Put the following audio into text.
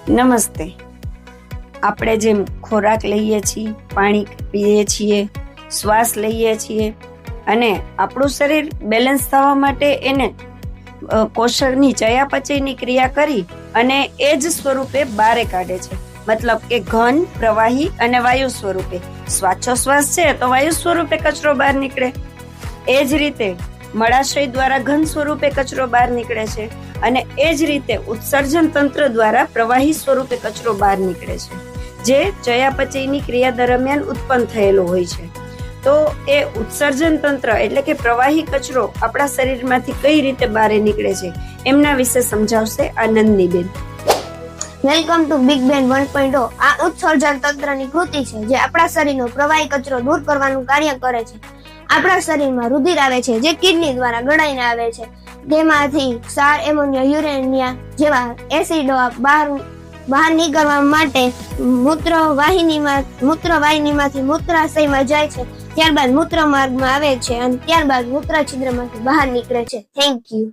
નમસ્તે. આપણે જેમ ખોરાક લઈએ છીએ, પાણી પીએ છીએ, શ્વાસ લઈએ છીએ અને આપણું શરીર બેલેન્સ થવા માટે એને કોષની ચયાપચયની ક્રિયા કરી અને એ જ સ્વરૂપે બહાર કાઢે છે. મતલબ કે ઘન, પ્રવાહી અને વાયુ સ્વરૂપે. શ્વાસોશ્વાસ છે તો વાયુ સ્વરૂપે કચરો બહાર નીકળે. એ જ રીતે મળાશય દ્વારા ઘન સ્વરૂપે કચરો બહાર નીકળે છે અને એ જ રીતે ઉત્સર્જન તંત્ર દ્વારા પ્રવાહી સ્વરૂપે કચરો બહાર નીકળે છે, જે ચયાપચયની ક્રિયા દરમિયાન ઉત્પન્ન થયેલો હોય છે. તો એ ઉત્સર્જન તંત્ર એટલે કે પ્રવાહી કચરો આપણા શરીરમાંથી કઈ રીતે બહાર નીકળે છે એમના વિશે સમજાવશે આનંદનીબેન. વેલકમ ટુ બિગ બેન 1.0. આ ઉત્સર્જન તંત્રની કૃતિ છે જે આપણા શરીરનો પ્રવાહી કચરો દૂર કરવાનું કાર્ય કરે છે. આપણા શરીરમાં રુધિર આવે છે જે કિડની દ્વારા ગળાઈને આવે છે. તેમાંથી ક્ષાર, એમોનિયા, યુરેનિયા જેવા એસિડો બહાર નીકળવા માટે મૂત્રવાહિનીમાંથી મૂત્રાશયમાં જાય છે. ત્યારબાદ મૂત્ર માર્ગમાં આવે છે અને ત્યારબાદ મૂત્ર છિદ્રમાંથી બહાર નીકળે છે. Thank you.